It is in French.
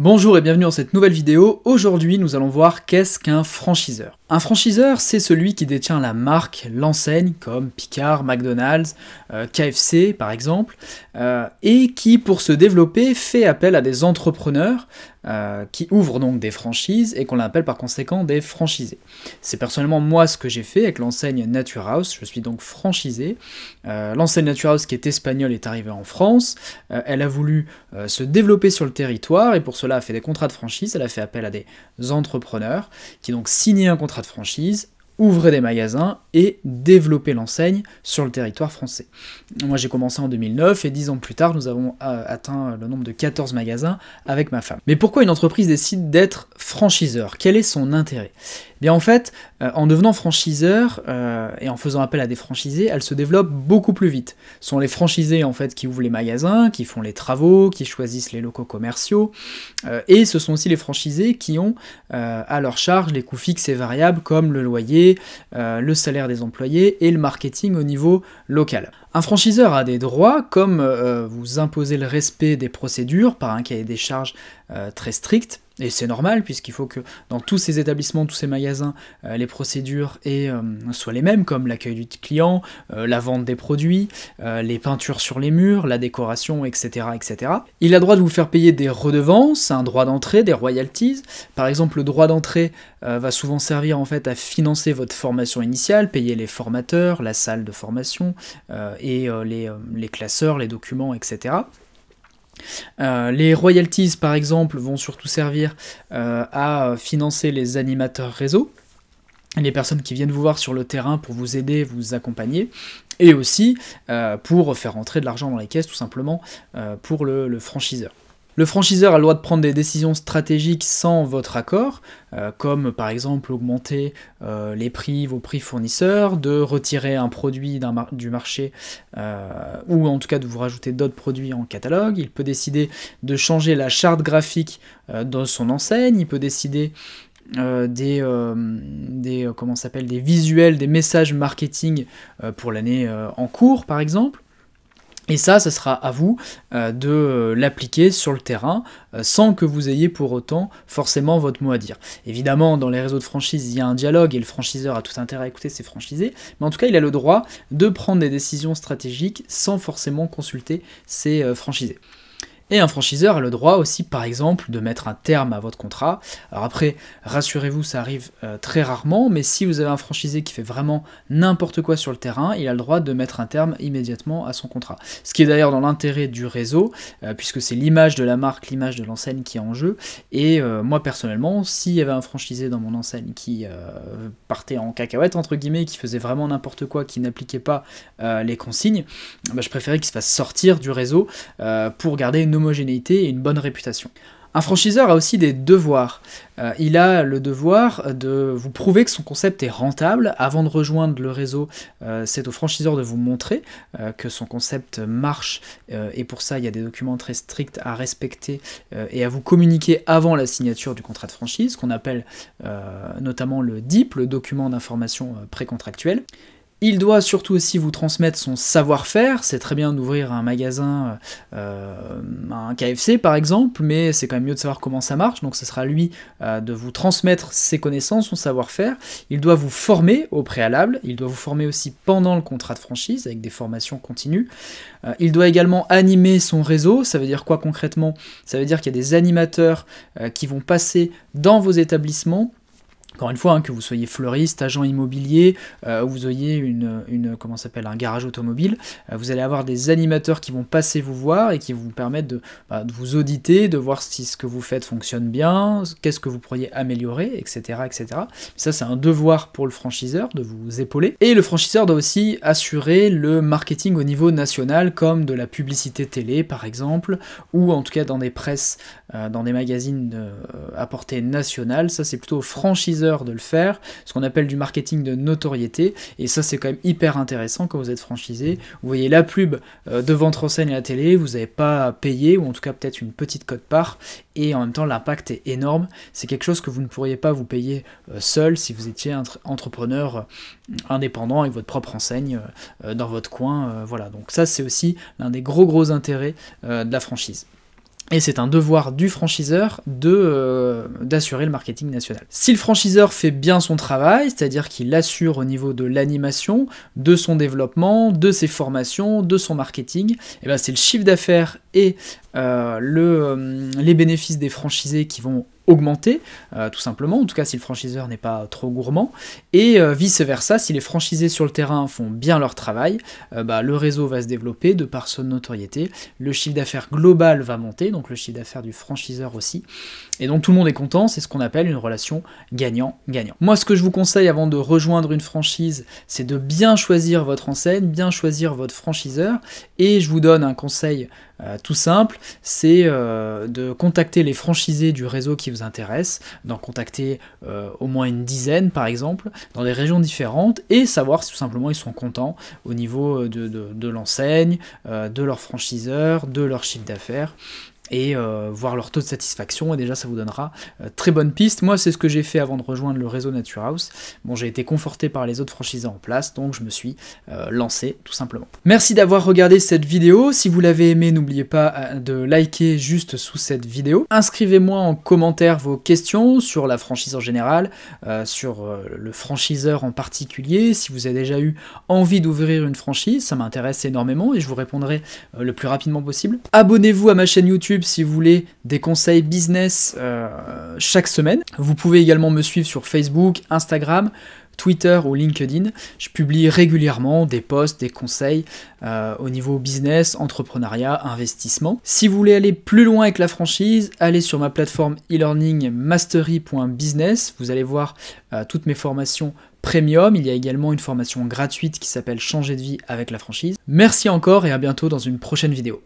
Bonjour et bienvenue dans cette nouvelle vidéo. Aujourd'hui, nous allons voir qu'est-ce qu'un franchiseur. Un franchiseur, c'est celui qui détient la marque, l'enseigne, comme Picard, McDonald's, KFC par exemple, et qui, pour se développer, fait appel à des entrepreneurs qui ouvrent donc des franchises et qu'on appelle par conséquent des franchisés. C'est personnellement moi ce que j'ai fait avec l'enseigne Naturhaus, je suis donc franchisé. L'enseigne Naturhaus qui est espagnole est arrivée en France, elle a voulu se développer sur le territoire et pour cela a fait des contrats de franchise, elle a fait appel à des entrepreneurs qui donc signaient un contrat de franchise, ouvraient des magasins et développaient l'enseigne sur le territoire français. Moi j'ai commencé en 2009 et 10 ans plus tard nous avons atteint le nombre de 14 magasins avec ma femme. Mais pourquoi une entreprise décide d'être franchiseur? Quel est son intérêt? Bien en fait, en devenant franchiseur et en faisant appel à des franchisés, elle se développe beaucoup plus vite. Ce sont les franchisés en fait qui ouvrent les magasins, qui font les travaux, qui choisissent les locaux commerciaux, et ce sont aussi les franchisés qui ont à leur charge les coûts fixes et variables comme le loyer, le salaire des employés et le marketing au niveau local. Un franchiseur a des droits comme vous imposer le respect des procédures par un cahier des charges très strict. Et c'est normal, puisqu'il faut que dans tous ces établissements, tous ces magasins, les procédures soient les mêmes, comme l'accueil du client, la vente des produits, les peintures sur les murs, la décoration, etc., etc. Il a le droit de vous faire payer des redevances, un droit d'entrée, des royalties. Par exemple, le droit d'entrée va souvent servir en fait à financer votre formation initiale, payer les formateurs, la salle de formation, et les classeurs, les documents, etc. Les royalties par exemple vont surtout servir à financer les animateurs réseau, les personnes qui viennent vous voir sur le terrain pour vous aider, vous accompagner, et aussi pour faire entrer de l'argent dans les caisses tout simplement pour le franchiseur. Le franchiseur a le droit de prendre des décisions stratégiques sans votre accord, comme par exemple augmenter les prix, vos prix fournisseurs, de retirer un produit du marché, ou en tout cas de vous rajouter d'autres produits en catalogue. Il peut décider de changer la charte graphique de son enseigne, il peut décider des visuels, des messages marketing pour l'année en cours par exemple. Et ça sera à vous de l'appliquer sur le terrain sans que vous ayez pour autant forcément votre mot à dire. Évidemment, dans les réseaux de franchise, il y a un dialogue et le franchiseur a tout intérêt à écouter ses franchisés, mais en tout cas, il a le droit de prendre des décisions stratégiques sans forcément consulter ses franchisés. Et un franchiseur a le droit aussi, par exemple, de mettre un terme à votre contrat. Alors après, rassurez-vous, ça arrive très rarement, mais si vous avez un franchisé qui fait vraiment n'importe quoi sur le terrain, il a le droit de mettre un terme immédiatement à son contrat. Ce qui est d'ailleurs dans l'intérêt du réseau, puisque c'est l'image de la marque, l'image de l'enseigne qui est en jeu. Et moi, personnellement, s'il y avait un franchisé dans mon enseigne qui partait en cacahuète, entre guillemets, qui faisait vraiment n'importe quoi, qui n'appliquait pas les consignes, je préférais qu'il se fasse sortir du réseau pour garder une homogénéité et une bonne réputation. Un franchiseur a aussi des devoirs. Il a le devoir de vous prouver que son concept est rentable. Avant de rejoindre le réseau, c'est au franchiseur de vous montrer que son concept marche, et pour ça il y a des documents très stricts à respecter et à vous communiquer avant la signature du contrat de franchise, qu'on appelle notamment le DIP, le document d'information précontractuel. Il doit surtout aussi vous transmettre son savoir-faire. C'est très bien d'ouvrir un magasin, un KFC par exemple, mais c'est quand même mieux de savoir comment ça marche, donc ce sera lui de vous transmettre ses connaissances, son savoir-faire. Il doit vous former au préalable, il doit vous former aussi pendant le contrat de franchise, avec des formations continues. Il doit également animer son réseau. Ça veut dire quoi concrètement? Ça veut dire qu'il y a des animateurs qui vont passer dans vos établissements. Encore une fois, que vous soyez fleuriste, agent immobilier, vous ayez un garage automobile, vous allez avoir des animateurs qui vont passer vous voir et qui vont vous permettre de vous auditer, de voir si ce que vous faites fonctionne bien, qu'est-ce que vous pourriez améliorer, etc. etc. Ça, c'est un devoir pour le franchiseur de vous épauler. Et le franchiseur doit aussi assurer le marketing au niveau national, comme de la publicité télé, par exemple, ou en tout cas dans des presses, dans des magazines à portée nationale. Ça, c'est plutôt au franchiseur de le faire, ce qu'on appelle du marketing de notoriété, et ça c'est quand même hyper intéressant quand vous êtes franchisé. Vous voyez la pub de votre enseigne à la télé, vous n'avez pas à payer, ou en tout cas peut-être une petite quote-part, et en même temps l'impact est énorme. C'est quelque chose que vous ne pourriez pas vous payer seul si vous étiez entrepreneur indépendant avec votre propre enseigne dans votre coin. Voilà, donc ça c'est aussi l'un des gros intérêts de la franchise. Et c'est un devoir du franchiseur d'assurer le marketing national. Si le franchiseur fait bien son travail, c'est-à-dire qu'il assure au niveau de l'animation, de son développement, de ses formations, de son marketing, et ben c'est le chiffre d'affaires et les bénéfices des franchisés qui vont augmenter, tout simplement, en tout cas si le franchiseur n'est pas trop gourmand, et vice versa, si les franchisés sur le terrain font bien leur travail, le réseau va se développer de par son notoriété, le chiffre d'affaires global va monter, donc le chiffre d'affaires du franchiseur aussi, et donc tout le monde est content, c'est ce qu'on appelle une relation gagnant-gagnant. Moi ce que je vous conseille avant de rejoindre une franchise, c'est de bien choisir votre enseigne, bien choisir votre franchiseur, et je vous donne un conseil tout simple, c'est de contacter les franchisés du réseau qui vous intéresse, d'en contacter au moins une dizaine par exemple, dans des régions différentes, et savoir si tout simplement ils sont contents au niveau de l'enseigne, de leur franchiseur, de leur chiffre d'affaires, et voir leur taux de satisfaction, et déjà ça vous donnera très bonne piste. Moi c'est ce que j'ai fait avant de rejoindre le réseau Nature House. Bon, j'ai été conforté par les autres franchisés en place, donc je me suis lancé tout simplement. Merci d'avoir regardé cette vidéo. Si vous l'avez aimé, n'oubliez pas de liker juste sous cette vidéo. Inscrivez-moi en commentaire vos questions sur la franchise en général, sur le franchiseur en particulier. Si vous avez déjà eu envie d'ouvrir une franchise, ça m'intéresse énormément et je vous répondrai le plus rapidement possible. Abonnez-vous à ma chaîne YouTube si vous voulez des conseils business chaque semaine. Vous pouvez également me suivre sur Facebook, Instagram, Twitter ou LinkedIn. Je publie régulièrement des posts, des conseils au niveau business, entrepreneuriat, investissement. Si vous voulez aller plus loin avec la franchise, allez sur ma plateforme e-learning mastery.business. Vous allez voir toutes mes formations premium. Il y a également une formation gratuite qui s'appelle Changer de vie avec la franchise. Merci encore et à bientôt dans une prochaine vidéo.